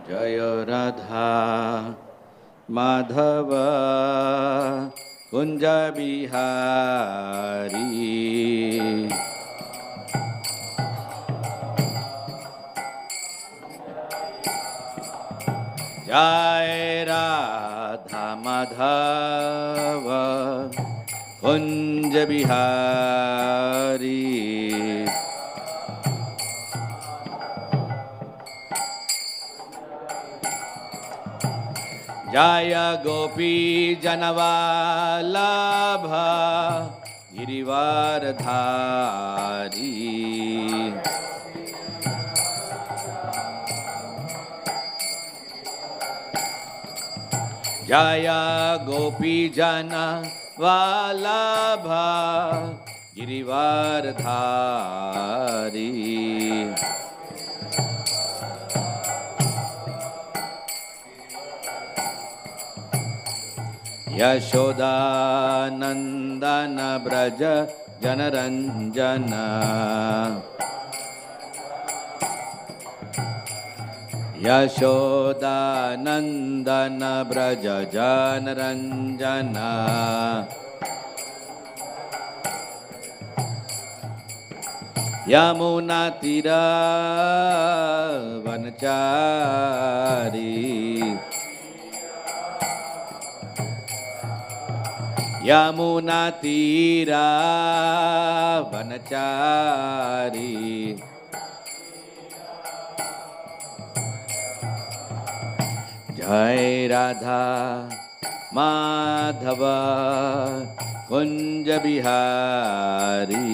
जय राधा माधव कुंज बिहारी जय राधा माधव कुंज बिहारी जय गोपी जनवल्लभ गिरिवरधारी जय गोपी जनवल्लभ गिरिवरधारी यशोदानंदन ब्रज जनरंजन यशोदानंदन ब्रज जनरंजन यमुना तीर वनचारी यमुना तीरा वनचारी जय राधा माधव कुंज बिहारी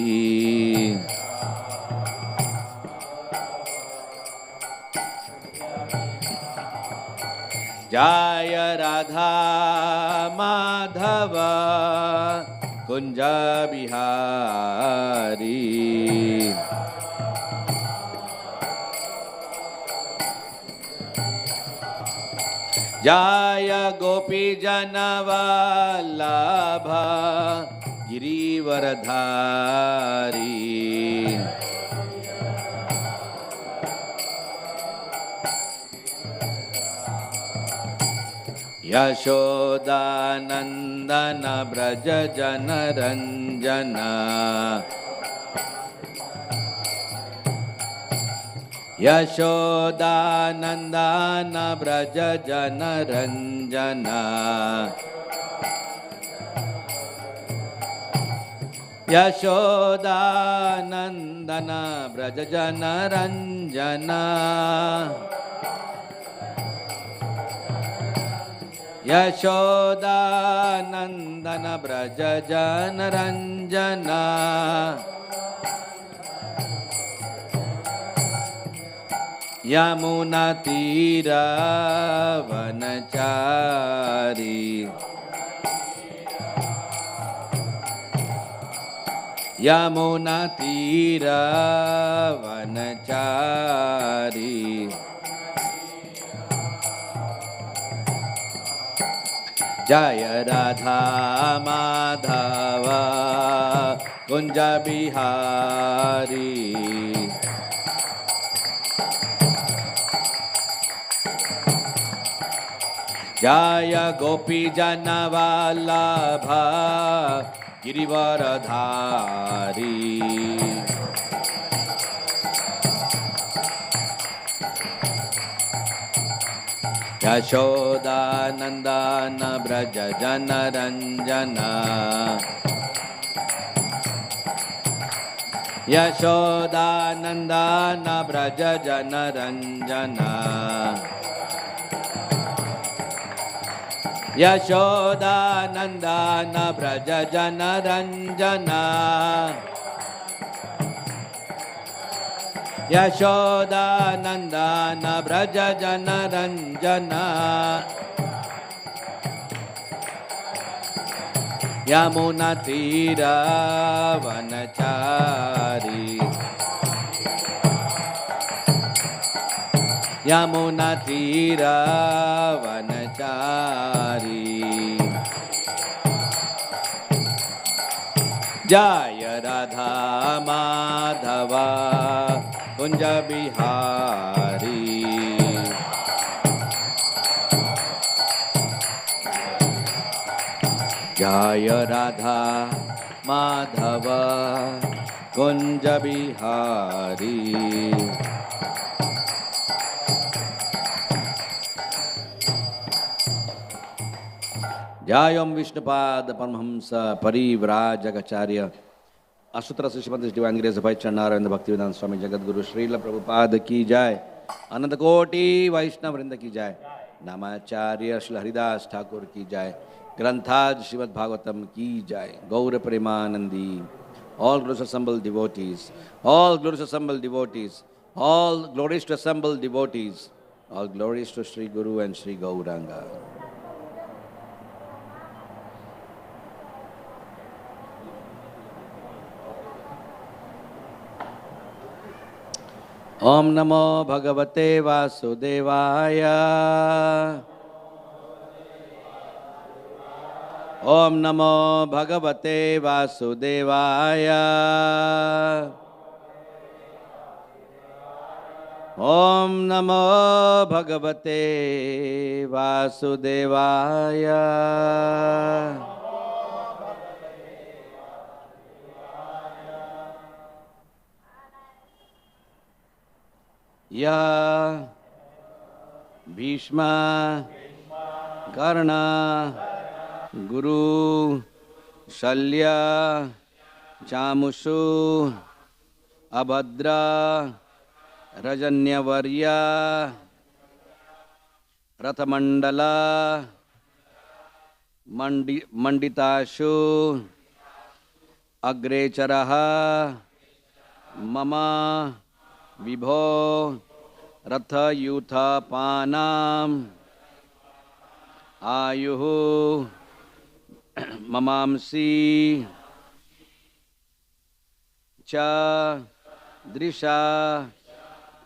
जय राधा माधव कुंज बिहारी जय गोपी जनवल्लभ गिरिवरधारी यशोदानंदन ब्रज जनरंजन यशोदानंदन ब्रज जनरंजन यशोदानंदन ब्रज जनरंजन यशोदानंदन ब्रज जनरंजन यमुना तीर वनचारी यमुना तीर वनचारी जय राधा माधव कुंज बिहारी जय गोपी जनवल्लभ गिरिवरधारी यशोदानंदन ब्रज जनरंजन यशोदानंदन ब्रज जनरंजन यशोदानन्दन व्रज जनरञ्जना यशोदानन्दन व्रज जनरञ्जना यमुनातीरवनचारी यमुनातीरवनचारी जय राधा माधव कुंज बिहारी जय राधा माधव कुंज बिहारी जय ओम विष्णुपाद परमहंस परिव्राजकाचार्य अष्टोत्तर श्रीमद डिवाइन ग्रेस भाई चरणारविंद भक्तिवेदांत स्वामी जगतगुरु श्रील प्रभुपाद की जय अनंत कोटि वैष्णव वृंद की जय नामाचार्य श्री हरिदास ठाकुर की जय ग्रंथाज श्रीमद भागवतम की जय गौर Premanandi all glorious assembled devotees all glorious assembled devotees all glories to assembled devotees all glories to Sri Guru and Sri Gauranga. Om Namo Bhagavate Vasudevaya. Om Namo Bhagavate Vasudevaya. Om Namo Bhagavate Vasudevaya. Ya Bhishma Karna Guru Shalya Chamushu Abhadra Rajanyavarya Rathamandala Manditashu Agrecharaha Mama Vibho Ratha Yutha Panam Ayuhu Mamamsi Cha Drisha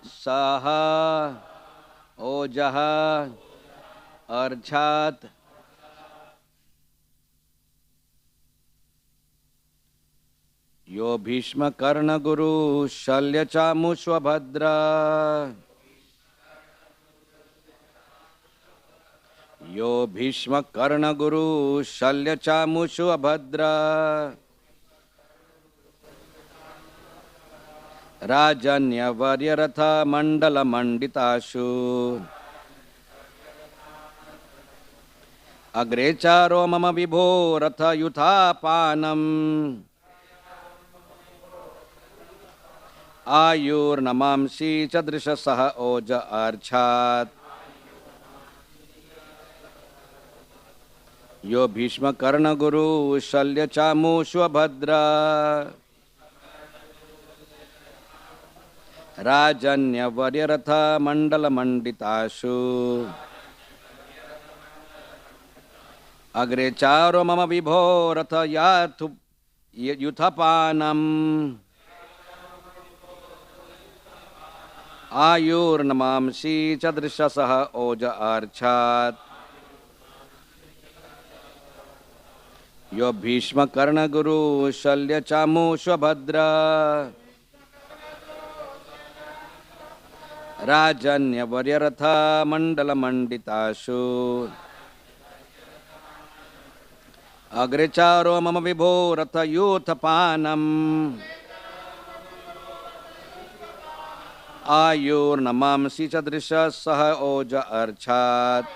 Saha Ojaha Archat Yo Bhishma Karna Guru Shalya Chamushvabhadra Yo Bhishma Karna Guru Shalya Chamushvabhadra Rajanya Varyaratha Mandala Manditashu Agrecharo Mama Vibho Ratha Yutha Panam Ayur Namamsi Chadrisha Saha Oja Archat Yo Bhishma Karna Guru Shalya Chamushvabhadra Rajanya Varyaratha Mandala Manditashu Agrecharo Mama Vibho Ratha Yuthapanam Ayur Namamsi Chadrisha Saha Oja Archat Yo Bhishma Karna Guru Shalya Chamushvabhadra Rajanya Varyaratha Mandala Manditashu Agrecharo Mama Vibho Ratha Yuthapanam Ayur Namamsi Chadrisha Saha Oja Archat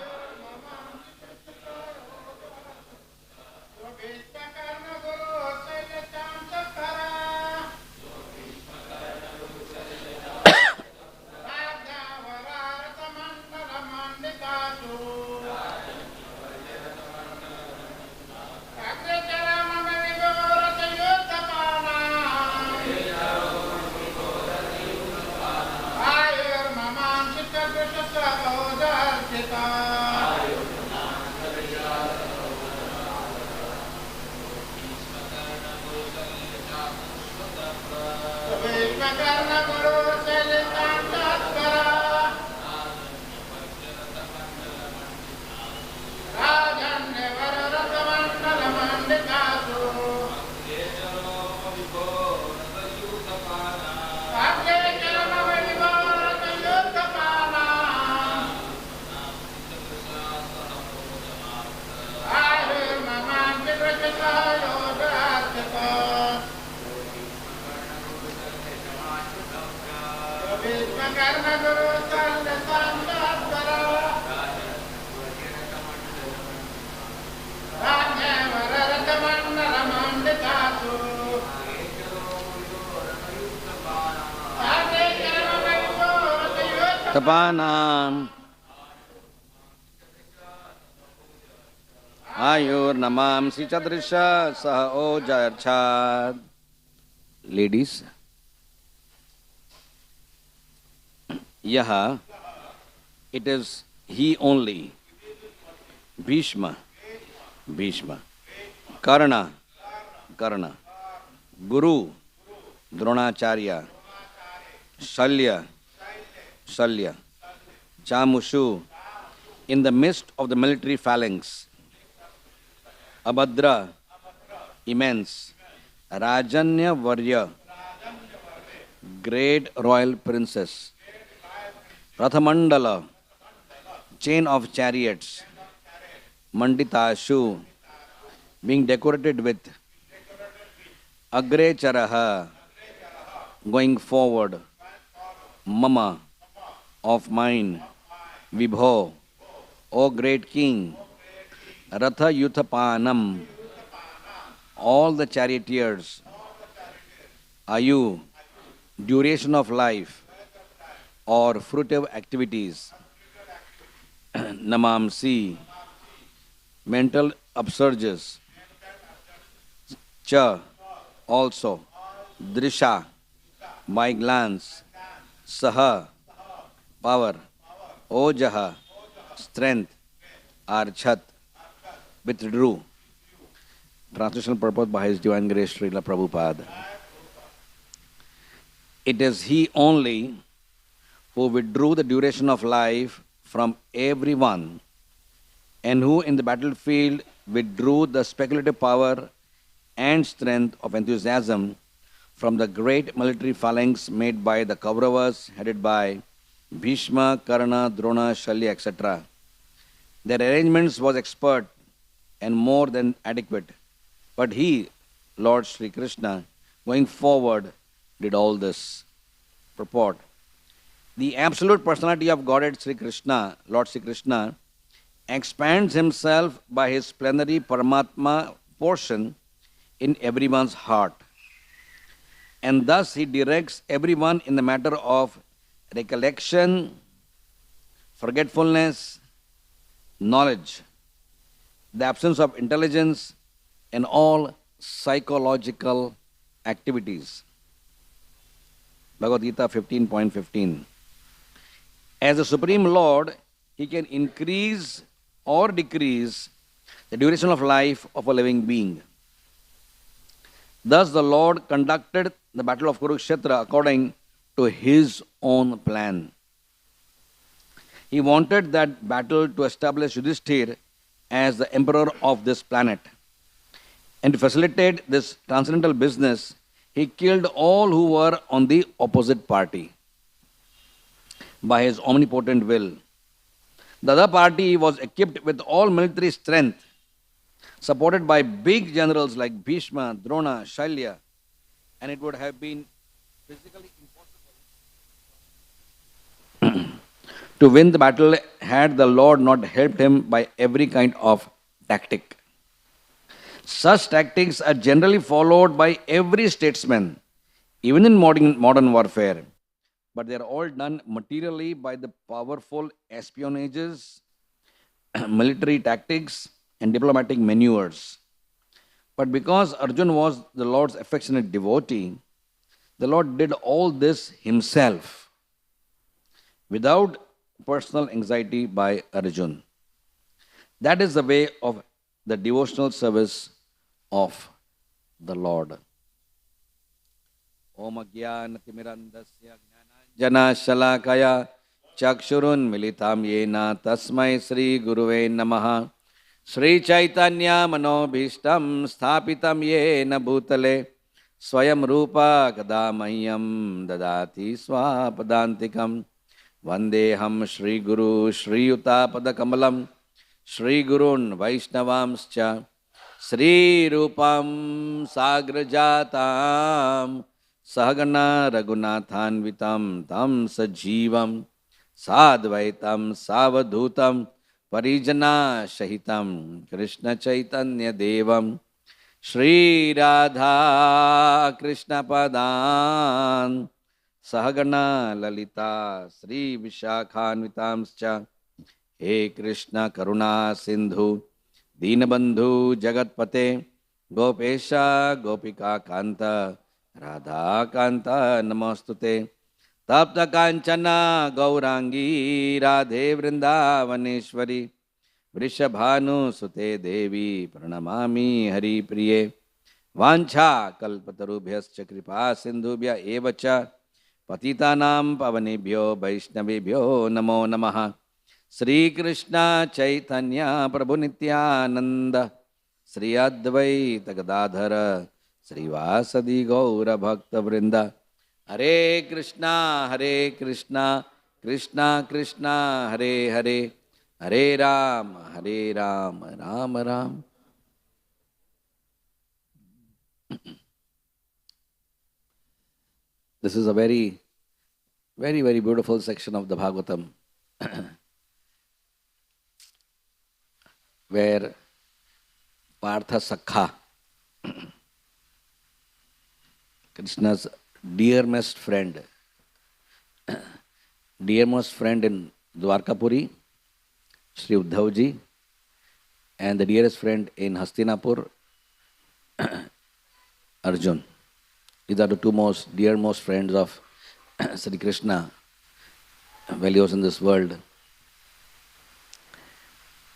Tapanam Ayur Namamsi Chadrisha Saha Ojarchad. Ladies, Yaha, it is he only. Bhishma, Bhishma. Karna, Karna. Guru, Dronacharya. Shalya, Shalya. Chamushu, in the midst of the military phalanx. Abhadra, immense. Rajanya Varya, great royal princess. Rathamandala, chain of chariots. Manditashu, being decorated with. Agrecharaha, going forward. Mama, of mine. Vibho, O great king. Ratha Yuthapanam, all the charioteers. Ayu, duration of life or fruitive activities. Namamsi, mental upsurges. Cha, also. Drisha, by glance. Saha, power. Ojaha, strength. Archat, withdrew. Translation purport by His Divine Grace Srila Prabhupada. It is he only who withdrew the duration of life from everyone and who in the battlefield withdrew the speculative power and strength of enthusiasm from the great military phalanx made by the Kauravas headed by Bhishma, Karna, Drona, Shalya, etc. Their arrangements was expert and more than adequate. But he, Lord Sri Krishna, going forward, did all this. Purport. The absolute personality of Godhead Sri Krishna, Lord Sri Krishna, expands himself by his plenary Paramatma portion in everyone's heart. And thus he directs everyone in the matter of recollection, forgetfulness, knowledge, the absence of intelligence, and all psychological activities. Bhagavad Gita 15.15. As the Supreme Lord, he can increase or decrease the duration of life of a living being. Thus the Lord conducted the battle of Kurukshetra according to his own plan. He wanted that battle to establish Yudhishthir as the emperor of this planet. And to facilitate this transcendental business, he killed all who were on the opposite party by his omnipotent will. The other party was equipped with all military strength, supported by big generals like Bhishma, Drona, Shalya, and it would have been physically impossible to win the battle had the Lord not helped him by every kind of tactic. Such tactics are generally followed by every statesman, even in modern warfare. But they are all done materially by the powerful espionages, military tactics, and diplomatic maneuvers. But because Arjun was the Lord's affectionate devotee, the Lord did all this himself without personal anxiety by Arjun. That is the way of the devotional service of the Lord. Om Agyan Timirandasya Jana Shalakaya Chakshurun Militam Yena Tasmai Sri Guruve Namaha Sri Chaitanya Manobhishtam Sthapitam Yena Bhutale Swayam Rupa Kadamayam Dadati Swapadantikam Vandeham Sri Guru Sri Yuta Padakamalam Sri Gurun Vaishnavamscha Sri Rupam Sagrajatam Sahagana Raghunathanvitam Tam Sajivam Sadvaitam Savadhutam Parijana Shahitam Krishna Chaitanya Devam Shri Radha Krishna Padan Sahagana Lalita Sri Vishakhanvitamscha He Krishna Karuna Sindhu Dinabandhu Jagatpate Gopesha Gopika Kanta Radha Kanta Namostute Tapta Kanchana Gaurangi Radhe Vrindavaneshwari Vrishabhanu Sute Devi Pranamami Hari Priye Vancha Kalpatarubhyascha Kripa Sindhubhya Evacha Patitanam Pavanebhyo Vaishnavebhyo Namo Namaha Sri Krishna Chaitanya Prabhu Nityananda Sri Advaita Gadadhara Sri Vasadi Gaura Bhakta Vrinda Hare Krishna Krishna Krishna Hare Hare Hare Ram Ram Ram. This is a very beautiful section of the Bhagavatam where Partha Sakha, Krishna's dearest friend in Dwarkapuri, Sri Uddhavji, and the dearest friend in Hastinapur, Arjun. These are the two dearmost friends of Sri Krishna while he was in this world.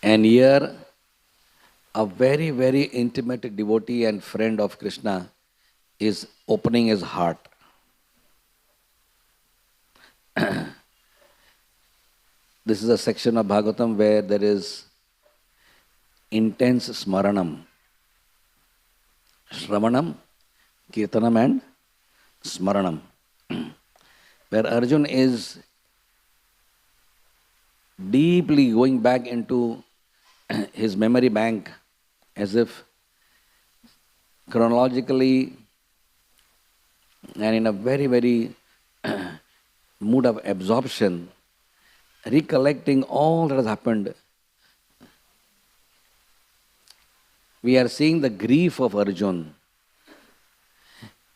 And here, a very intimate devotee and friend of Krishna is opening his heart. This is a section of Bhagavatam where there is intense smaranam. Shravanam, Kirtanam and Smaranam. Where Arjun is deeply going back into his memory bank as if chronologically and in a very mood of absorption, recollecting all that has happened. We are seeing the grief of Arjun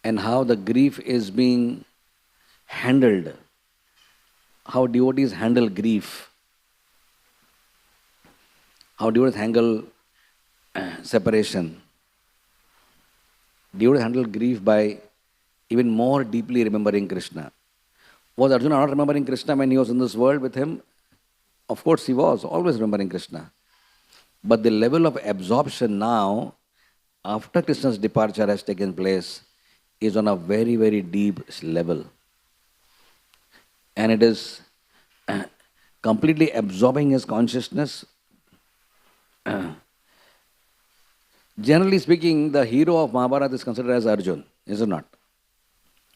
and how the grief is being handled, how devotees handle grief, how devotees handle separation. Devotees handle grief by even more deeply remembering Krishna. Was Arjuna not remembering Krishna when he was in this world with him? Of course he was, always remembering Krishna. But the level of absorption now, after Krishna's departure has taken place, is on a very deep level. And it is completely absorbing his consciousness. Generally speaking, the hero of Mahabharata is considered as Arjun, is it not?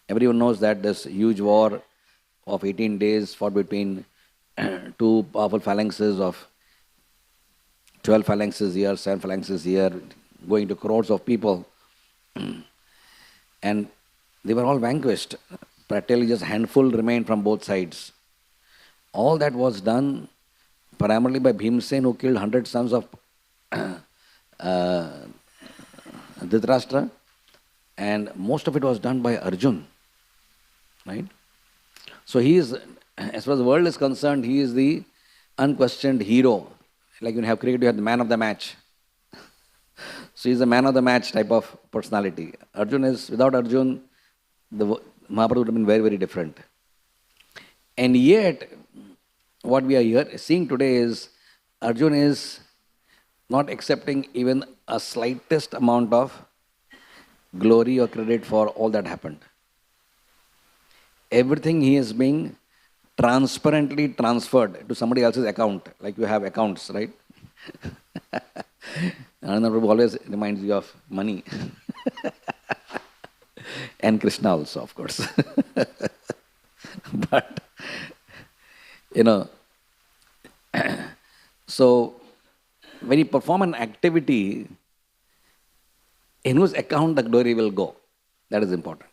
Everyone knows that this huge war of 18 days fought between two powerful phalanxes of 12 phalanxes here, 7 phalanxes here, going to crores of people. And they were all vanquished. Practically just a handful remained from both sides. All that was done primarily by Bhimsen, who killed 100 sons of Dhritarashtra, and most of it was done by Arjun. Right? So he is, as far as the world is concerned, he is the unquestioned hero. Like you have cricket, you have the man of the match. So he is the man of the match type of personality. Arjun is, without Arjun, the Mahabharata would have been very different. And yet, what we are here seeing today is Arjun is not accepting even a slightest amount of glory or credit for all that happened. Everything he is being transparently transferred to somebody else's account, like you have accounts, right? Ananda Prabhu always reminds you of money. And Krishna also, of course. But, so when you perform an activity, in whose account the glory will go. That is important.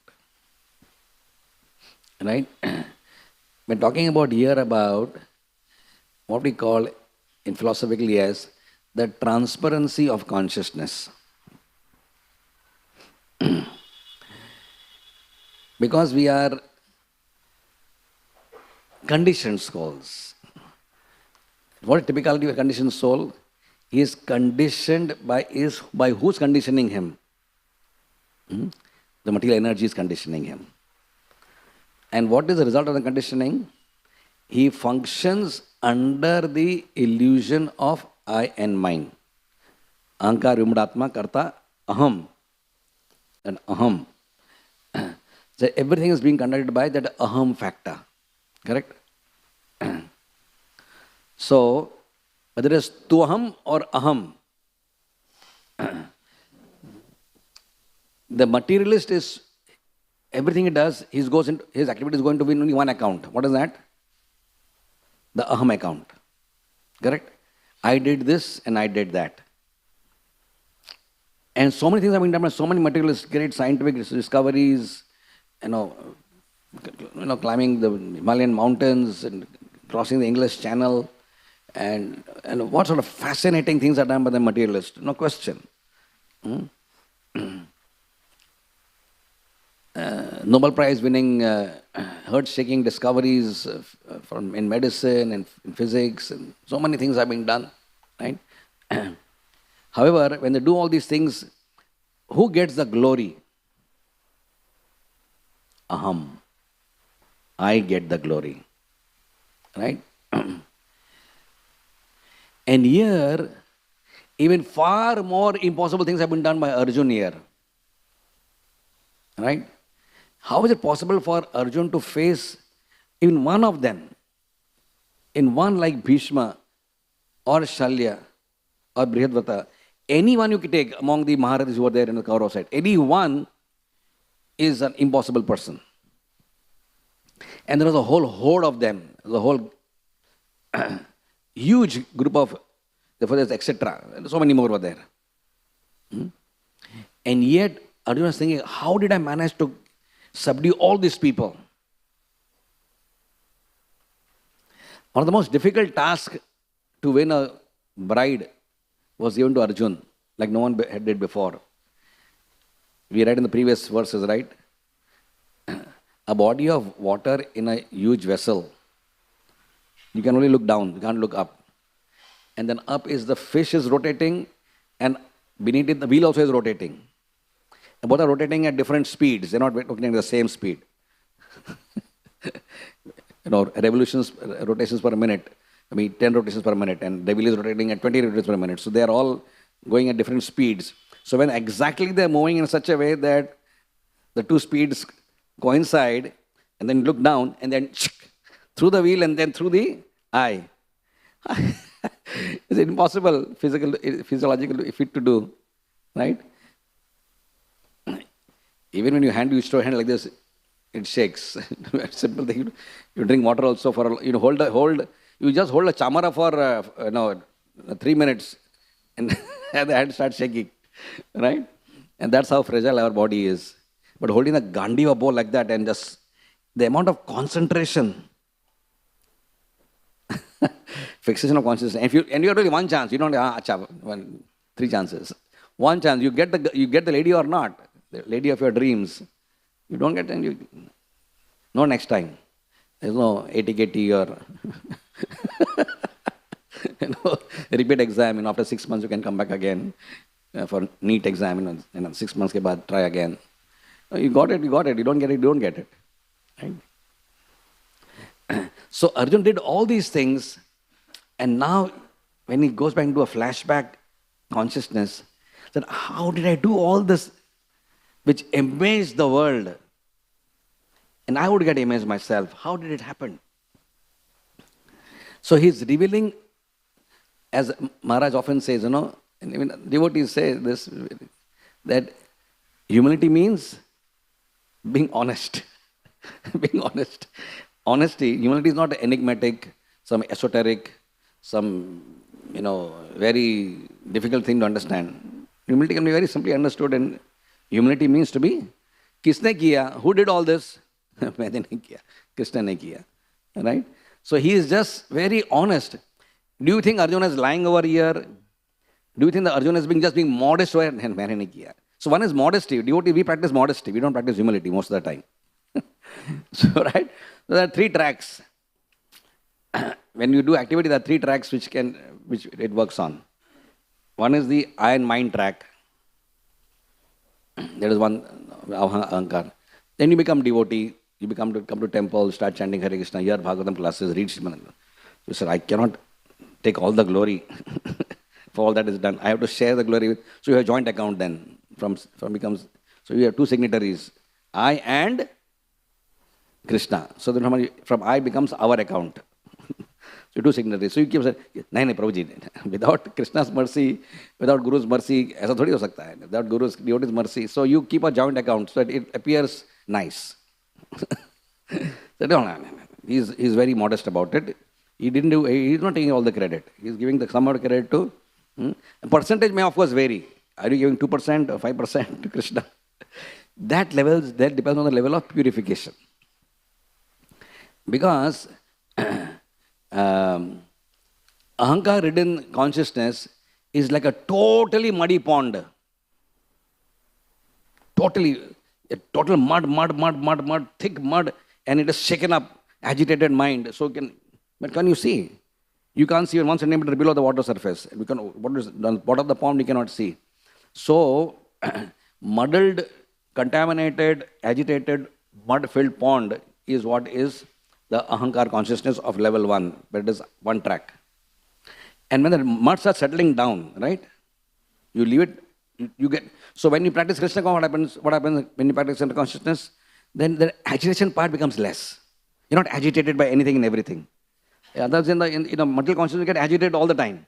Right? We're talking about here about what we call in philosophically as the transparency of consciousness. Because we are conditioned souls. What is typicality of a conditioned soul? He is conditioned by who's conditioning him? The material energy is conditioning him. And what is the result of the conditioning? He functions under the illusion of I and mine. Ahankar vimudatma karta aham. And aham. So everything is being conducted by that aham factor. Correct? So, whether it is tuham or aham, the materialist is, everything he does, his activity is going to be in only one account. What is that? The aham account. Correct? I did this and I did that. And so many things have been done by so many materialists, great scientific discoveries, climbing the Himalayan mountains and crossing the English Channel, and what sort of fascinating things are done by the materialist, no question. Nobel Prize winning, earth-shaking discoveries in medicine and in physics, and so many things have been done, right? However, when they do all these things, who gets the glory? Aham. I get the glory. Right? And here, even far more impossible things have been done by Arjun here. Right? How is it possible for Arjun to face even one of them? In one like Bhishma or Shalya or Brihadvata, anyone you can take among the Maharathis who were there in the Kaurav side, any one is an impossible person. And there was a whole horde of them, the whole huge group of the fathers, etc. So many more were there. And yet, Arjuna was thinking, how did I manage to subdue all these people? One of the most difficult tasks to win a bride was given to Arjun, like no one did before. We read in the previous verses, right? A body of water in a huge vessel. You can only look down, you can't look up. And then up is the fish is rotating, and beneath it the wheel also is rotating. And both are rotating at different speeds. They're not rotating at the same speed. Rotations per minute. 10 rotations per minute, and the wheel is rotating at 20 rotations per minute. So they are all going at different speeds. So when exactly they are moving in such a way that the two speeds coincide, and then look down, and then through the wheel and then through the eye. It's impossible, physiologically fit to do, right? Even when you store your hand like this, it shakes. Simple thing. You drink water also for you just hold a chamara for 3 minutes, and the hand starts shaking, right? And that's how fragile our body is. But holding a Gandiva bowl like that, and just the amount of concentration, fixation of consciousness, and you have only one chance. You don't have 3 chances. One chance, you get the lady or not, the lady of your dreams. You don't get, and no next time. There's no ATKT or repeat exam. After 6 months you can come back again for NEET exam. 6 months ke baad try again. You got it. You don't get it. You don't get it. Right? So Arjun did all these things, and now when he goes back into a flashback consciousness, that how did I do all this which amazed the world? And I would get amazed myself. How did it happen? So he's revealing, as Maharaj often says, and even devotees say this, that humility means being honest. Being honest. Honesty, humility is not enigmatic, some esoteric, some, very difficult thing to understand. Humility can be very simply understood, and humility means to be, Kisne kiya? Who did all this? Maine nahi kiya. Krishna ne kiya. Right? So he is just very honest. Do you think Arjuna is lying over here? Do you think that Arjuna is just being modest over here? Maine nahi kiya. So one is modesty. Devotee, we practice modesty. We don't practice humility most of the time. So, right? So there are 3 tracks. When you do activity, there are 3 tracks which it works on. One is the eye and mind track. That is one, ahankar. Then you become devotee. You come to temple, start chanting Hare Krishna, hear Bhagavatam classes, read Srimad. You say, I cannot take all the glory for all that is done. I have to share the glory with. So you have a joint account then. From becomes. So you have 2 signatories, I and Krishna. So then from I becomes our account. So 2 signatories. So you keep saying, nahi, Prabhuji, without Krishna's mercy, without Guru's mercy, aisa thodi ho sakta hai. Without Guru's, devotee's mercy. So you keep a joint account so that it appears nice. So no. He's very modest about it. He's not taking all the credit. He's giving some of the credit to. Percentage may of course vary. Are you giving 2% or 5% to Krishna? That depends on the level of purification. Because ahankar-ridden consciousness is like a totally muddy pond. Total mud, thick mud, and it is shaken up, agitated mind. But can you see? You can't see 1 centimeter below the water surface. What is the bottom of the pond you cannot see. So, muddled, contaminated, agitated, mud-filled pond is what is the ahankar consciousness of level 1, but it is 1 track. And when the mud starts settling down, right? You leave it, you get. So when you practice Krishna, what happens when you practice Krishna consciousness? Then the agitation part becomes less. You're not agitated by anything and everything. Others in material consciousness, you get agitated all the time.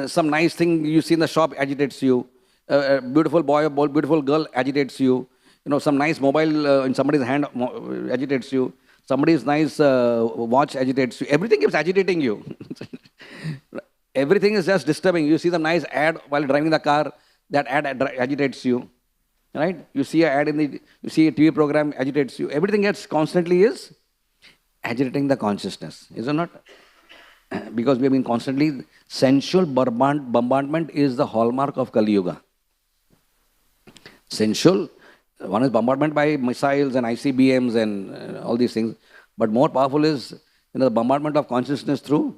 Some nice thing you see in the shop agitates you. A beautiful boy or beautiful girl agitates you. Some nice mobile in somebody's hand agitates you. Somebody's nice watch agitates you. Everything keeps agitating you. Everything is just disturbing. You see the nice ad while driving the car, that ad agitates you. Right? You see an ad you see a TV program, agitates you. Everything gets constantly is agitating the consciousness. Is it not? Because we have been constantly, sensual bombardment is the hallmark of Kali Yuga. Sensual, one is bombardment by missiles and ICBMs and all these things. But more powerful is the bombardment of consciousness through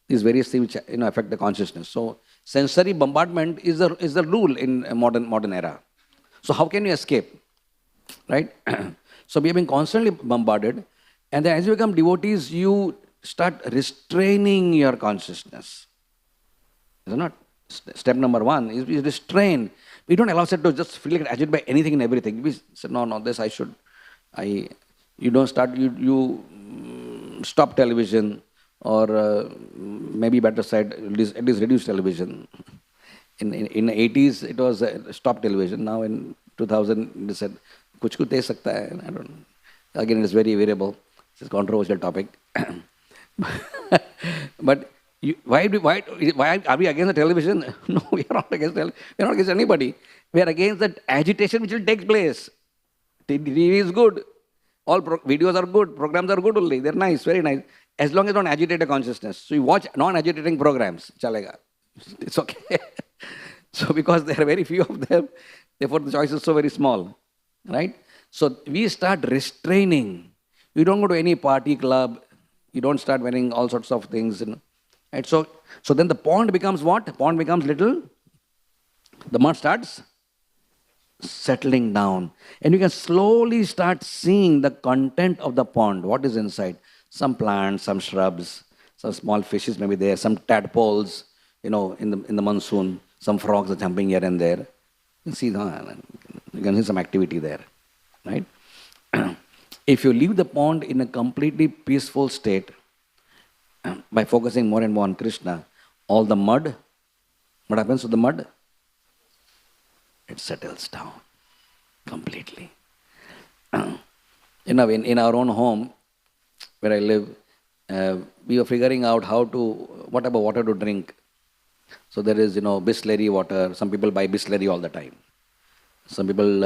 these various things which affect the consciousness. So sensory bombardment is the rule in a modern era. So how can you escape? Right? So we have been constantly bombarded, and then as you become devotees, you start restraining your consciousness. Is it not? Step number 1 is we restrain. We don't allow ourselves to just feel like agitated by anything and everything. We say, no, this I should. You don't start, you stop television, or maybe better side, at least reduce television. In the 80s, it was stop television. Now in 2000, they said, kuch de sakta hai. I don't know. Again, it is very variable. It's a controversial topic. But why are we against the television? No, we are not against television. We are not against anybody. We are against the agitation which will take place. TV is good. All videos are good. Programs are good only. They're nice, very nice. As long as don't agitate the consciousness. So you watch non-agitating programs. Chalega. It's okay. So because there are very few of them, therefore the choice is so very small. Right? So we start restraining. You don't go to any party club. You don't start wearing all sorts of things. Right? So then the pond becomes what? The pond becomes little. The mud starts settling down. And you can slowly start seeing the content of the pond. What is inside? Some plants, some shrubs, some small fishes maybe there, some tadpoles, in the monsoon. Some frogs are jumping here and there. You can see some activity there. Right? If you leave the pond in a completely peaceful state, by focusing more and more on Krishna, all the mud, what happens to the mud? It settles down completely. In our own home, where I live, we were figuring out what type of water to drink. So there is, Bisleri water. Some people buy Bisleri all the time. Some people,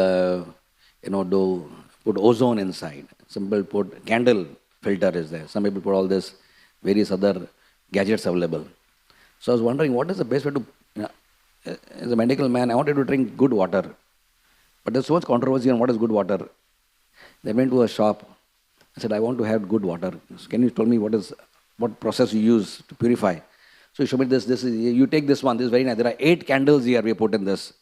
do put ozone inside. Some people put candle filter is there. Some people put all this various other gadgets available. So I was wondering, what is the best way to, as a medical man, I wanted to drink good water. But there's so much controversy on what is good water. They went to a shop. I said, I want to have good water. So can you tell me what process you use to purify? So he showed me this. You take this one. This is very nice. There are 8 candles here we put in this.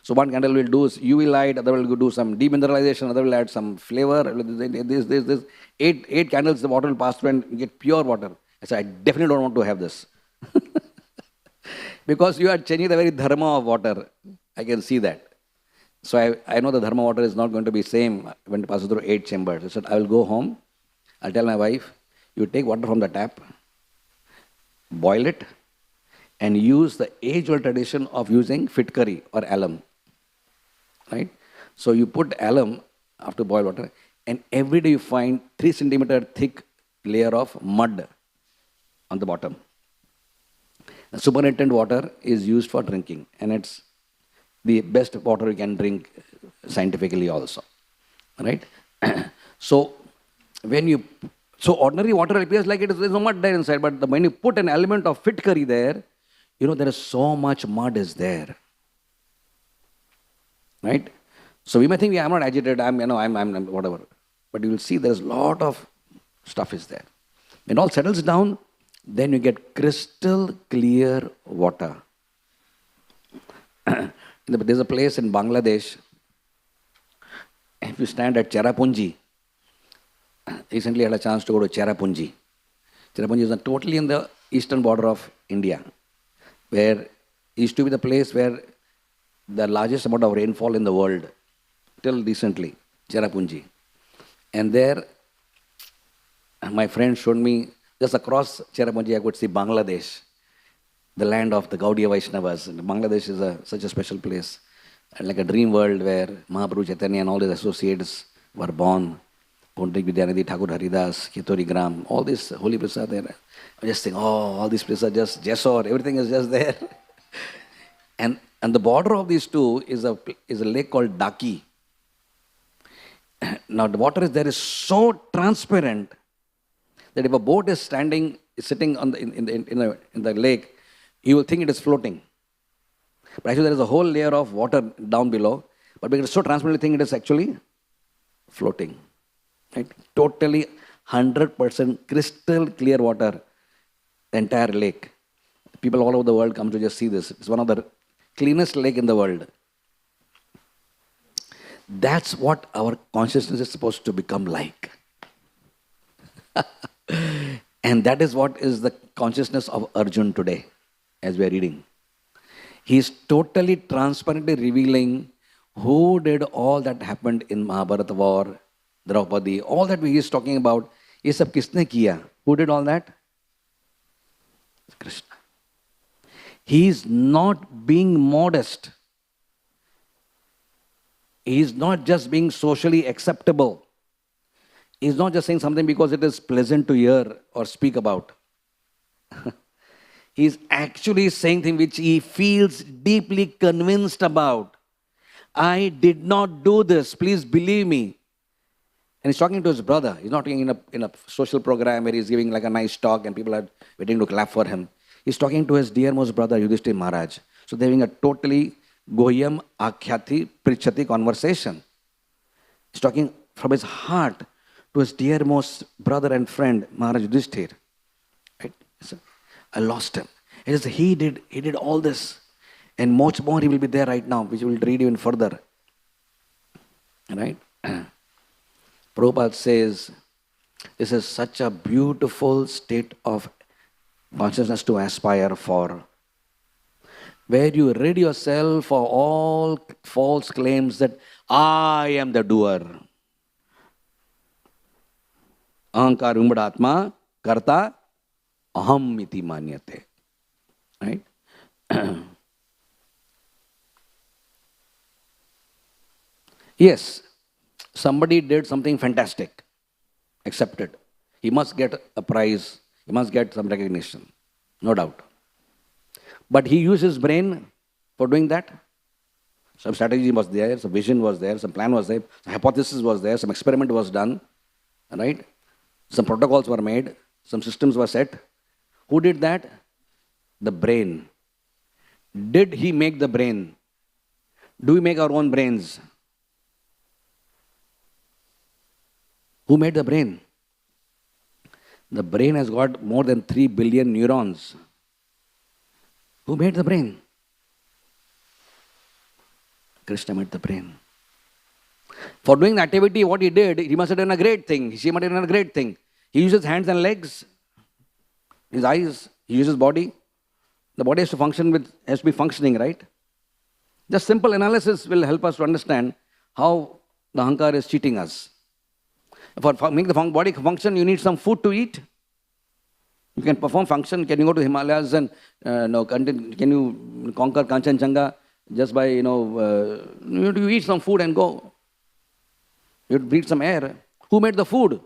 So one candle will do UV light, other will do some demineralization, other will add some flavor. This. 8 candles, the water will pass through and you get pure water. I said, I definitely don't want to have this. Because you are changing the very dharma of water. I can see that. So I know the dharma water is not going to be same when it passes through 8 chambers. I said, I will go home. I'll tell my wife, you take water from the tap, boil it, and use the age-old tradition of using fitkari or alum. Right? So you put alum after boiled water, and every day you find 3 centimeter thick layer of mud on the bottom. The supernatant water is used for drinking, and it's the best water you can drink scientifically also. Right? So ordinary water appears like there's no mud there inside, but when you put an element of fitkari there, there is so much mud is there. Right? So we may think I'm not agitated, I'm whatever. But you will see there's a lot of stuff is there. When all settles down, then you get crystal clear water. There's a place in Bangladesh, if you stand at Cherrapunji, recently I had a chance to go to Cherrapunji. Cherrapunji is totally in the eastern border of India, where it used to be the place where the largest amount of rainfall in the world, till recently, Cherrapunji. And there, my friend showed me, just across Cherrapunji I could see Bangladesh, the land of the Gaudiya Vaishnavas. And Bangladesh is such a special place, and like a dream world where Mahaprabhu Chaitanya and all his associates were born. Pundrik Vidyanidhi, Thakur Haridas, Ketori Gram, all these holy places are there. I just think, all these places are just Jessore, everything is just there. And the border of these two is a lake called Daki. Now the water is so transparent that if a boat is sitting on in the lake, you will think it is floating. But actually there is a whole layer of water down below. But because it's so transparent, you think it is actually floating. Right? Totally 100% crystal clear water, the entire lake. People all over the world come to just see this. It's one of the cleanest lake in the world. That's what our consciousness is supposed to become like. And that is what is the consciousness of Arjun today, as we are reading. He is totally transparently revealing who did all that happened in Mahabharata war, Draupadi, all that he is talking about. Ye sab kisne kiya? Who did all that? Krishna. He is not being modest. He is not just being socially acceptable. He is not just saying something because it is pleasant to hear or speak about. He is actually saying things which he feels deeply convinced about. I did not do this, please believe me. And he's talking to his brother. He's not talking in a social program where he's giving like a nice talk and people are waiting to clap for him. He's talking to his dearmost brother, Yudhishthira Maharaj. So they're having a totally Goyam Akhyati Prichati conversation. He's talking from his heart to his dearmost brother and friend, Maharaj Yudhishthira. Right? So, I lost him. He did all this. And much more he will be there right now, which we will read even further. Right? Prabhupada says, this is such a beautiful state of consciousness to aspire for, where you rid yourself of all false claims that I am the doer. Ahankar Vimbadatma Karta Aham iti manyate. Right? Yes, somebody did something fantastic, accepted. He must get a prize, he must get some recognition, no doubt. But he used his brain for doing that. Some strategy was there, some vision was there, some plan was there, some hypothesis was there, some experiment was done, right? Some protocols were made, some systems were set. Who did that? The brain. Did he make the brain? Do we make our own brains? Who made the brain? The brain has got more than 3 billion neurons. Who made the brain? Krishna made the brain. For doing the activity, what he did, he must have done a great thing. She must have done a great thing. He uses hands and legs, his eyes, he uses body. The body has to be functioning, right? Just simple analysis will help us to understand how the ahankar is cheating us. For make the body function, you need some food to eat. You can perform function. Can you go to Himalayas and can you conquer Kanchenjunga just by, you eat some food and go. You breathe some air. Who made the food?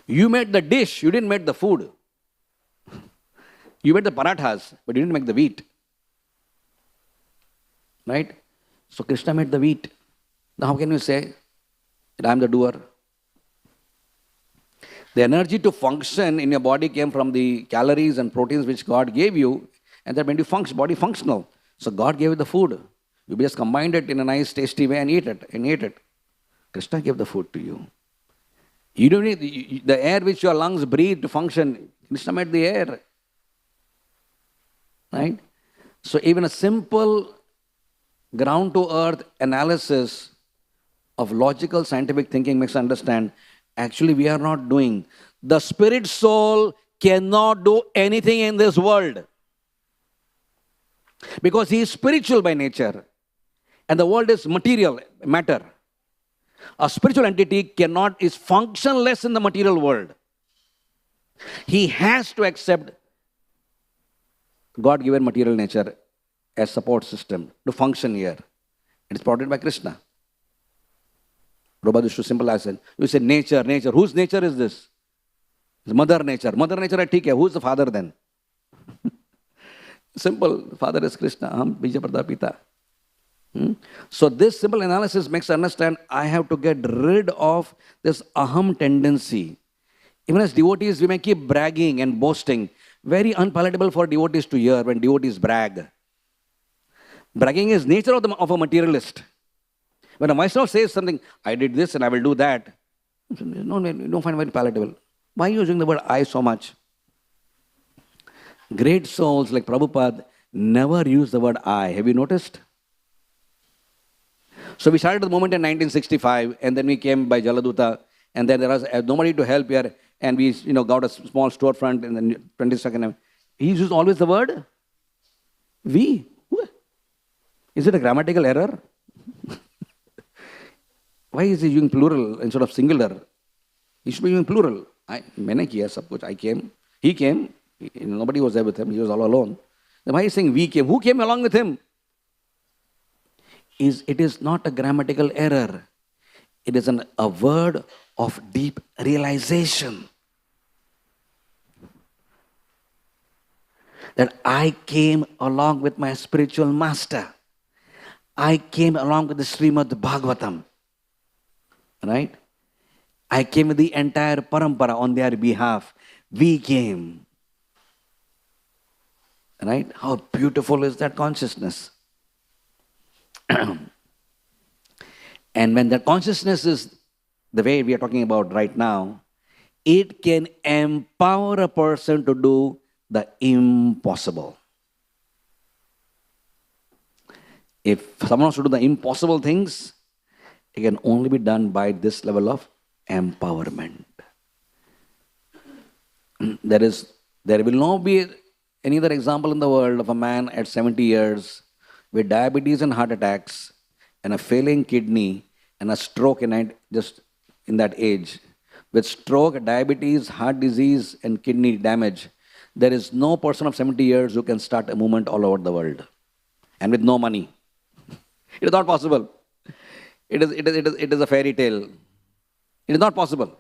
You made the dish, you didn't make the food. You made the parathas, but you didn't make the wheat. Right? So Krishna made the wheat. Now how can you say that I am the doer? The energy to function in your body came from the calories and proteins which God gave you, and that made you body functional. So God gave you the food. You just combined it in a nice, tasty way and ate it. Krishna gave the food to you. You don't need the air which your lungs breathe to function. Krishna made the air. Right? So even a simple ground-to-earth analysis of logical scientific thinking makes us understand, actually we are not doing. The spirit soul cannot do anything in this world. Because he is spiritual by nature. And the world is material, matter. A spiritual entity is functionless in the material world. He has to accept God-given material nature as support system to function here. It is provided by Krishna. Prabhupada used to symbolize it. You say nature. Whose nature is this? It's Mother Nature. Mother Nature is okay. Who's the father then? Simple. Father is Krishna. Aham bija pradapita. So this simple analysis makes us understand I have to get rid of this aham tendency. Even as devotees, we may keep bragging and boasting. Very unpalatable for devotees to hear when devotees brag. Bragging is nature of a materialist. When a Vaishnava says something, I did this and I will do that, no, you don't find it very palatable. Why are you using the word I so much? Great souls like Prabhupada never use the word I. Have you noticed? So we started the movement in 1965, and then we came by Jaladuta, and then there was nobody to help here, and we got a small storefront in the 22nd. He uses always the word we. Is it a grammatical error? Why is he using plural instead of singular? He should be using plural. Maine kiya sab kuch. I came. He came. Nobody was there with him. He was all alone. Then why is he saying we came? Who came along with him? It is not a grammatical error. It is a word of deep realization. That I came along with my spiritual master. I came along with the Srimad Bhagavatam. Right? I came with the entire parampara on their behalf. We came. Right? How beautiful is that consciousness? And when that consciousness is the way we are talking about right now, it can empower a person to do the impossible. If someone wants to do the impossible things, it can only be done by this level of empowerment. There will not be any other example in the world of a man at 70 years with diabetes and heart attacks and a failing kidney and a stroke just in that age. With stroke, diabetes, heart disease and kidney damage, there is no person of 70 years who can start a movement all over the world. And with no money. It is not possible. It is a fairy tale. It is not possible.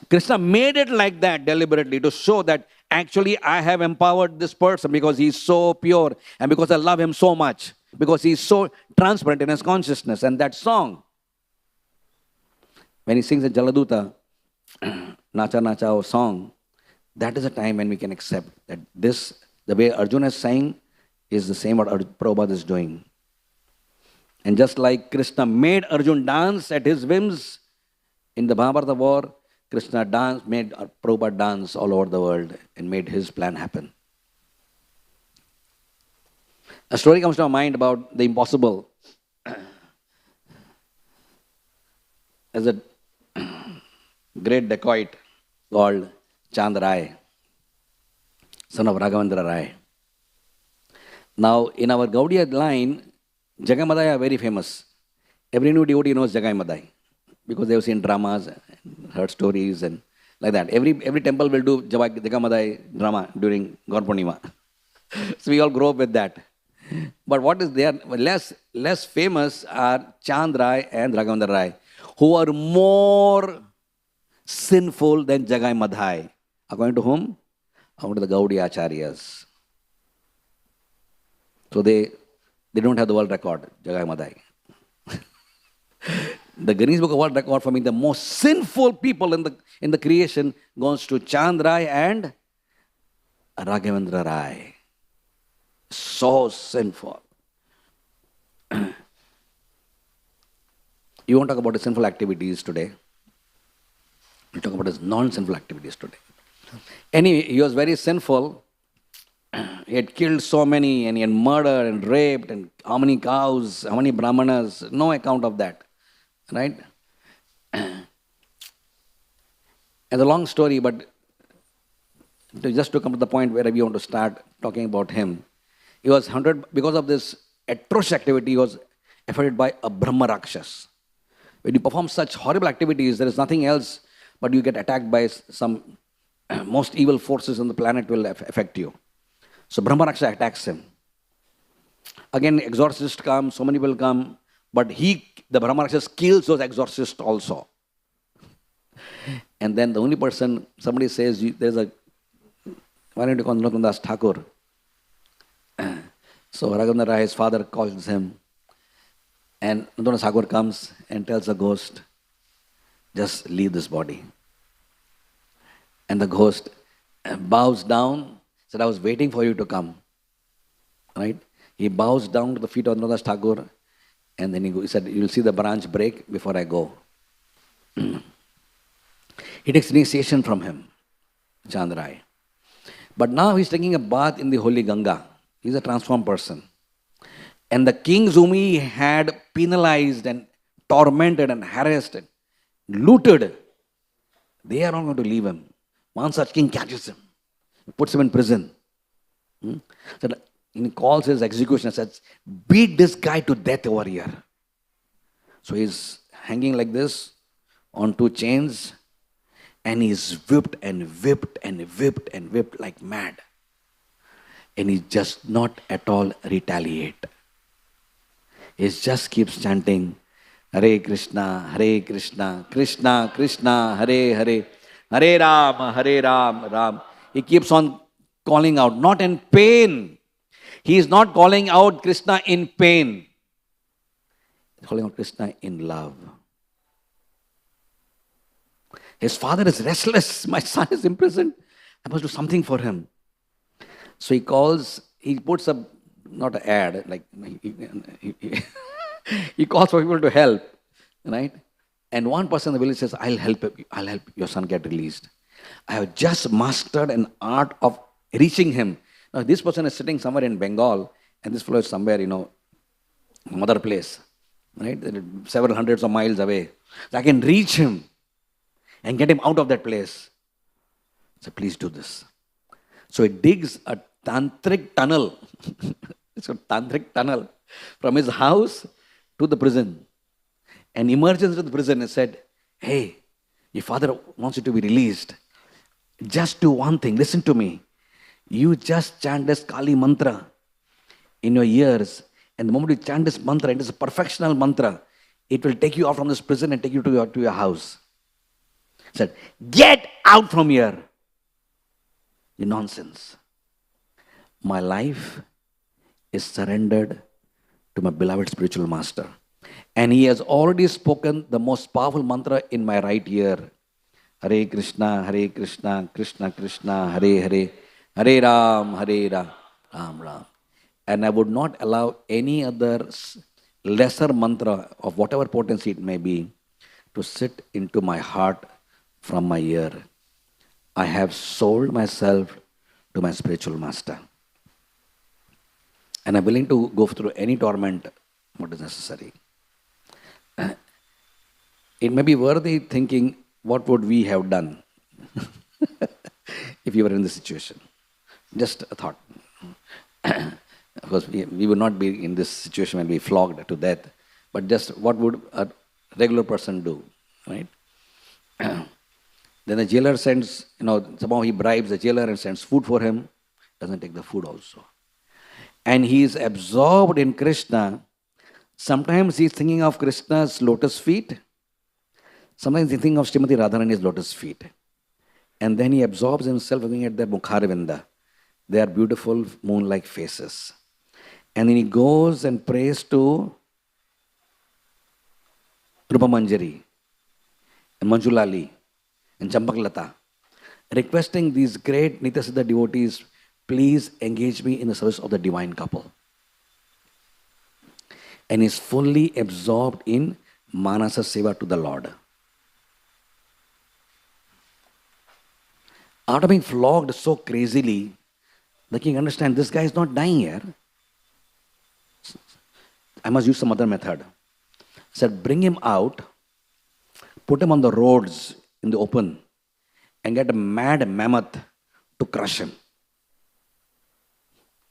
Krishna made it like that deliberately to show that actually I have empowered this person because he's so pure and because I love him so much, because he's so transparent in his consciousness. And that song, when he sings the Jaladuta, Nacha Nacha song, that is a time when we can accept that this, the way Arjuna is saying, is the same what Prabhupada is doing. And just like Krishna made Arjuna dance at his whims in the Mahabharata war, Krishna made Prabhupada dance all over the world and made his plan happen. A story comes to my mind about the impossible. There's a great dacoit called Chand Rai, son of Raghavendra Rai. Now, in our Gaudiya line, Jagai Madai are very famous. Every new devotee knows Jagai Madai because they have seen dramas, heard stories, and like that. Every temple will do Jagai Madai drama during Gaur Purnima. So we all grow up with that. But what is there, less famous are Chand Rai and Raghavendra Rai, who are more sinful than Jagai Madai. According to whom? According to the Gaudiya Acharyas. So they don't have the world record, Jagai Madai. The Guinness Book of World Record for being the most sinful people in the creation goes to Chand Rai and Raghavendra Rai. So sinful. You won't talk about his sinful activities today. We'll talk about his non-sinful activities today. Anyway, he was very sinful. He had killed so many, and he had murdered and raped, and how many cows, how many brahmanas, no account of that. Right? And a long story, but just to come to the point where we want to start talking about him, he was hunted because of this atrocious activity. He was affected by a Brahma Rakshas. When you perform such horrible activities, there is nothing else but you get attacked by some most evil forces on the planet will affect you. So Brahma Rakshasa attacks him. Again, exorcists come, so many people come, but the Brahma Rakshasa kills those exorcists also. And then the only person, somebody says, there's a, why don't you call Narottam Thakur? So Raghavendra Rai, his father, calls him. And Narottam Thakur comes and tells the ghost, just leave this body. And the ghost bows down, said, I was waiting for you to come. Right? He bows down to the feet of Narottam Thakur, and then he said, you'll see the branch break before I go. He takes initiation from him, Chand Rai. But now he's taking a bath in the holy Ganga. He's a transformed person. And the kings whom he had penalized and tormented and harassed and looted, they are not going to leave him. One such king catches him, puts him in prison. So he calls his executioner and says, beat this guy to death over here. So he's hanging like this on two chains, and he's whipped and whipped and whipped and whipped like mad. And he just not at all retaliate. He just keeps chanting, Hare Krishna, Krishna Krishna, Hare Hare, Hare Ram, Ram. He keeps on calling out, not in pain. He is not calling out Krishna in pain. He's calling out Krishna in love. His father is restless. My son is imprisoned. I must do something for him. So he puts up, not an ad, like he calls for people to help, right? And one person in the village says, I'll help your son get released. I have just mastered an art of reaching him. Now this person is sitting somewhere in Bengal, and this fellow is somewhere, some other place, right? Several hundreds of miles away. So I can reach him and get him out of that place. So please do this. So he digs a tantric tunnel. It's a tantric tunnel from his house to the prison. And emerges into the prison and said, hey, your father wants you to be released. Just do one thing. Listen to me. You just chant this Kali mantra in your ears. And the moment you chant this mantra, it is a perfectional mantra. It will take you out from this prison and take you to your house. Said, get out from here. You nonsense. My life is surrendered to my beloved spiritual master. And he has already spoken the most powerful mantra in my right ear. Hare Krishna, Krishna Krishna, Hare Hare, Hare Ram, Ram Ram. And I would not allow any other lesser mantra of whatever potency it may be to sit into my heart from my ear. I have sold myself to my spiritual master. And I'm willing to go through any torment what is necessary. It may be worthy thinking, what would we have done if you were in this situation? Just a thought. Of course, we would not be in this situation when we flogged to death, but just what would a regular person do, right? Then the jailer sends, somehow he bribes the jailer and sends food for him, doesn't take the food also. And he is absorbed in Krishna. Sometimes he's thinking of Krishna's lotus feet. Sometimes he's thinking of Srimati Radharani's lotus feet. And then he absorbs himself looking at their Mukharvinda, their beautiful moon-like faces. And then he goes and prays to Rupa Manjari and Manjulali and Champaklata, requesting these great Nityasiddha devotees, please engage me in the service of the divine couple. And is fully absorbed in Manasa Seva to the Lord. After being flogged so crazily, the king understands this guy is not dying here. I must use some other method. Said, bring him out, put him on the roads in the open, and get a mad mammoth to crush him.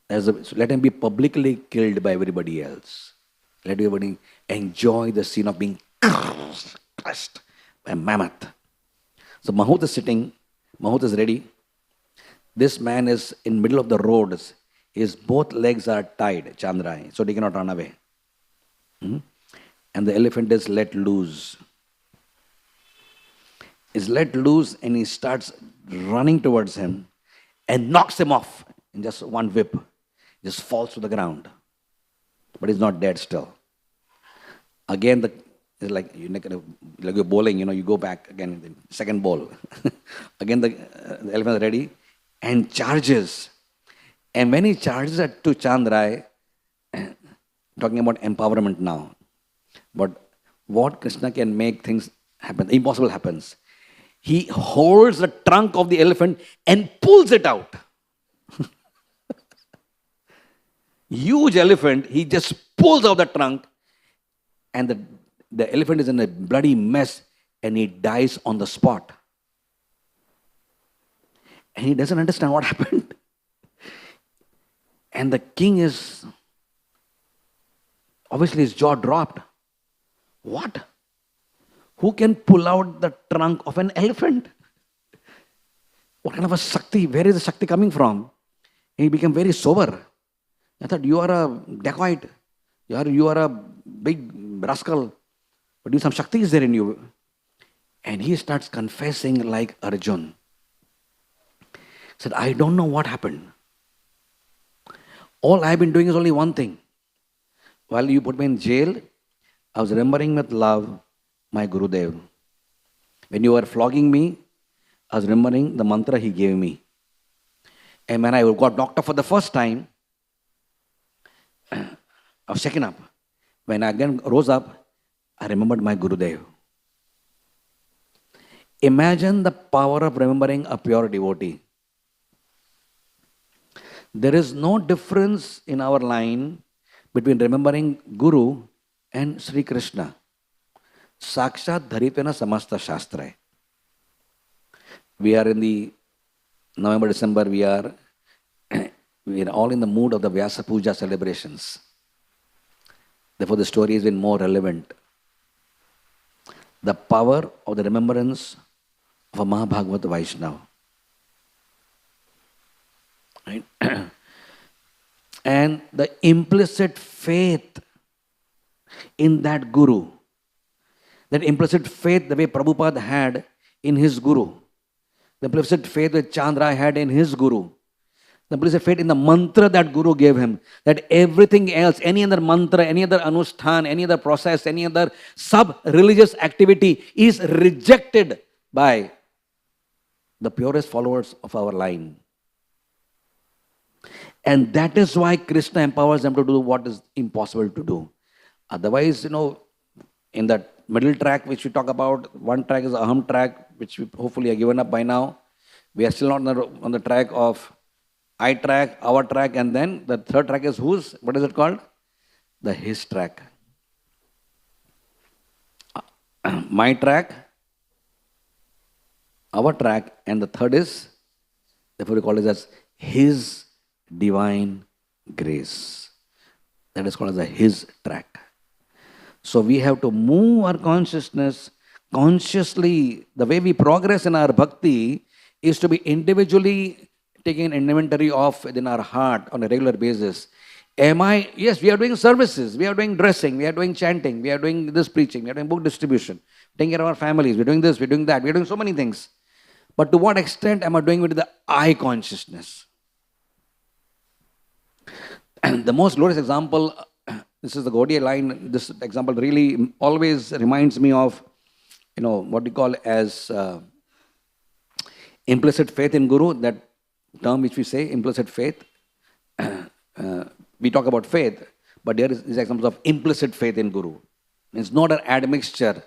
So let him be publicly killed by everybody else. Let everybody enjoy the scene of being crushed by a mammoth. So Mahut is sitting, Mahut is ready. This man is in middle of the roads. His both legs are tied, Chandrai, so he cannot run away. And the elephant is let loose. Is let loose and he starts running towards him and knocks him off in just one whip. Just falls to the ground. But he's not dead still. Again, it's like you're bowling, you go back again, the second ball. Again, the elephant is ready and charges. And when he charges to Chandrai, talking about empowerment now, but what Krishna can make things happen, impossible happens. He holds the trunk of the elephant and pulls it out. Huge elephant, he just pulls out the trunk and the elephant is in a bloody mess and he dies on the spot. And he doesn't understand what happened. And the king is, obviously his jaw dropped. What? Who can pull out the trunk of an elephant? What kind of a Shakti? Where is the Shakti coming from? He became very sober. I thought, you are a dacoit. You are a big rascal. But some Shakti is there in you. And he starts confessing like Arjun. He said, I don't know what happened. All I've been doing is only one thing. While you put me in jail, I was remembering with love my Gurudev. When you were flogging me, I was remembering the mantra he gave me. And when I got knocked up for the first time, I was shaken up. When I again rose up, I remembered my Gurudev. Imagine the power of remembering a pure devotee. There is no difference in our line between remembering Guru and Sri Krishna. Sakshat Dharitena Samasta Shastra. We are in the November, December, we are all in the mood of the Vyasa Puja celebrations. Therefore, the story has been more relevant. The power of the remembrance of a Mahabhagavata Vaishnava. Right? And the implicit faith in that Guru, that implicit faith the way Prabhupada had in his Guru. The implicit faith that Chandra had in his Guru. The implicit faith in the mantra that Guru gave him. That everything else, any other mantra, any other anushthan, any other process, any other sub-religious activity is rejected by the purest followers of our line. And that is why Krishna empowers them to do what is impossible to do. Otherwise, in that middle track which we talk about, one track is Aham track, which we hopefully are given up by now. We are still not on the track of I track, our track, and then the third track is whose? What is it called? The his track. My track, our track, and the third is, therefore we call it as his divine grace. That is called as the his track. So we have to move our consciousness consciously. The way we progress in our bhakti is to be individually taking an inventory of within our heart on a regular basis. Yes, we are doing services, we are doing dressing, we are doing chanting, we are doing this preaching, we are doing book distribution, taking care of our families, we're doing this, we're doing that, we're doing so many things. But to what extent am I doing with the I consciousness? And the most glorious example, this is the Gaudiya line, this example really always reminds me of, what we call as implicit faith in Guru, that term which we say, implicit faith. We talk about faith, but there is examples of implicit faith in Guru. It's not an admixture.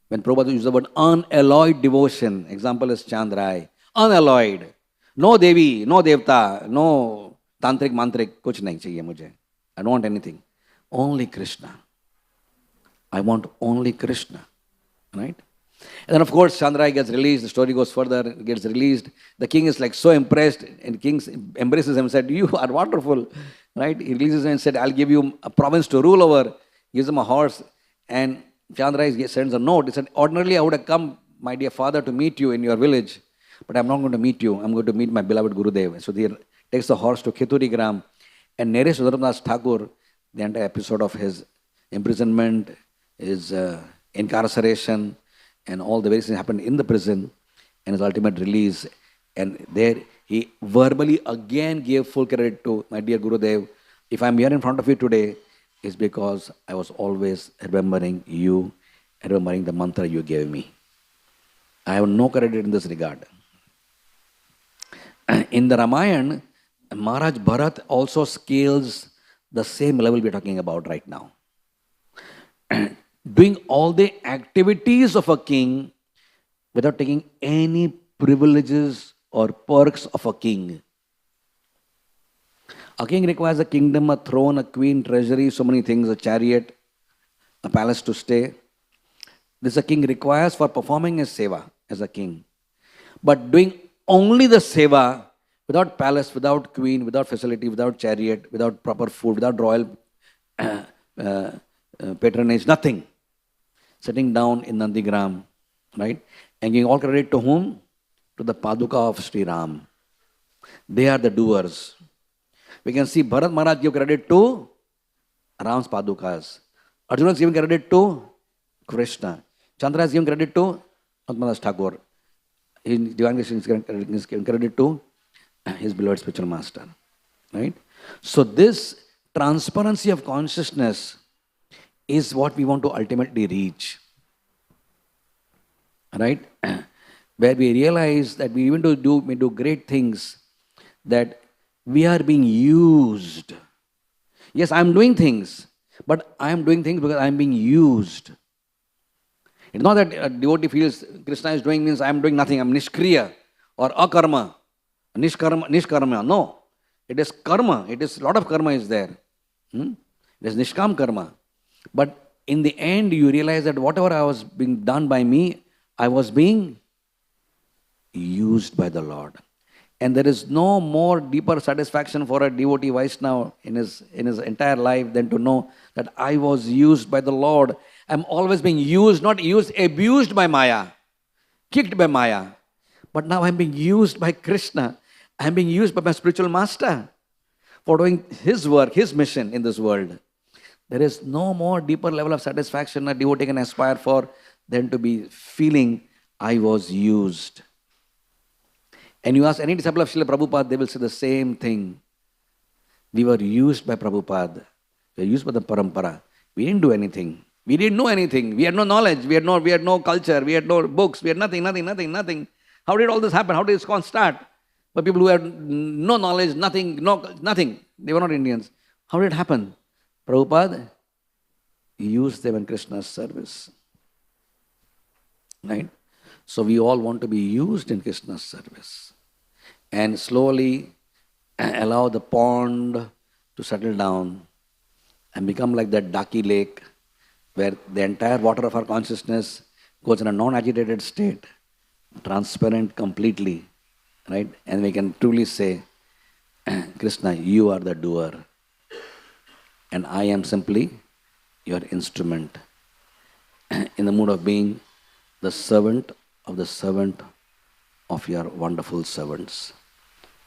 When Prabhupada uses the word unalloyed devotion, example is Chandrai. Unalloyed. No Devi, no Devta, no Tantric, Mantrik, kuch nahi chahiye mujhe. I don't want anything. Only Krishna. I want only Krishna. Right? And then of course Chandrai gets released, the story goes further, gets released. The king is like so impressed, and the king embraces him and said, you are wonderful. Right? He releases him and said, I'll give you a province to rule over. Gives him a horse, and Chandrai sends a note. He said, ordinarily I would have come, my dear father, to meet you in your village, but I'm not going to meet you. I'm going to meet my beloved Gurudev. So he takes the horse to Khituri Gram and narrates to Dharmadas Thakur the entire episode of his imprisonment, his incarceration, and all the various things happened in the prison, and his ultimate release. And there he verbally again gave full credit to my dear Gurudev. If I'm here in front of you today, it's because I was always remembering you, remembering the mantra you gave me. I have no credit in this regard. In the Ramayana, Maharaj Bharat also scales the same level we're talking about right now. Doing all the activities of a king without taking any privileges or perks of a king. A king requires a kingdom, a throne, a queen, treasury, so many things, a chariot, a palace to stay. This a king requires for performing his seva as a king. But doing only the seva without palace, without queen, without facility, without chariot, without proper food, without royal patronage, nothing. Sitting down in Nandigram, right? And giving all credit to whom? To the Paduka of Sri Ram. They are the doers. We can see Bharat Maharaj give credit to Ram's Padukas. Arjuna is giving credit to Krishna. Chandra is giving credit to Atmadas Thakur. Divine Krishna is giving credit to his beloved spiritual master. Right? So this transparency of consciousness is what we want to ultimately reach. Right? Where we realize that we even may do great things, that we are being used. Yes, I am doing things, but I am doing things because I am being used. It's not that a devotee feels Krishna is doing means I am doing nothing, I am nishkriya or akarma. Nishkarma. No. It is karma. It is a lot of karma is there. It is nishkam karma. But in the end, you realize that whatever I was being done by me, I was being used by the Lord. And there is no more deeper satisfaction for a devotee Vaishnava in his entire life than to know that I was used by the Lord. I'm always being used, not used, abused by Maya, kicked by Maya. But now I'm being used by Krishna. I'm being used by my spiritual master for doing his work, his mission in this world. There is no more deeper level of satisfaction a devotee can aspire for than to be feeling I was used. And you ask any disciple of Srila Prabhupada, they will say the same thing. We were used by Prabhupada. We were used by the parampara. We didn't do anything. We didn't know anything. We had no knowledge. We had no culture. We had no books. We had nothing. How did all this happen? How did ISKCON start? For people who had no knowledge, nothing. They were not Indians. How did it happen? Prabhupada used them in Krishna's service. Right? So we all want to be used in Krishna's service. And slowly allow the pond to settle down and become like that Daki lake, where the entire water of our consciousness goes in a non-agitated state, transparent completely, right? And we can truly say, Krishna, you are the doer, and I am simply your instrument, in the mood of being the servant of your wonderful servants.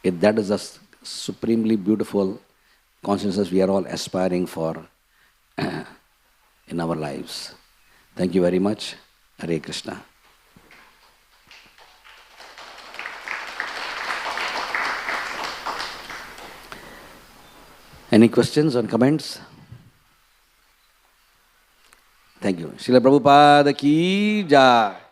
If that is a supremely beautiful consciousness we are all aspiring for in our lives. Thank you very much. Hare Krishna. Any questions or comments? Thank you. Srila Prabhupada ki jai.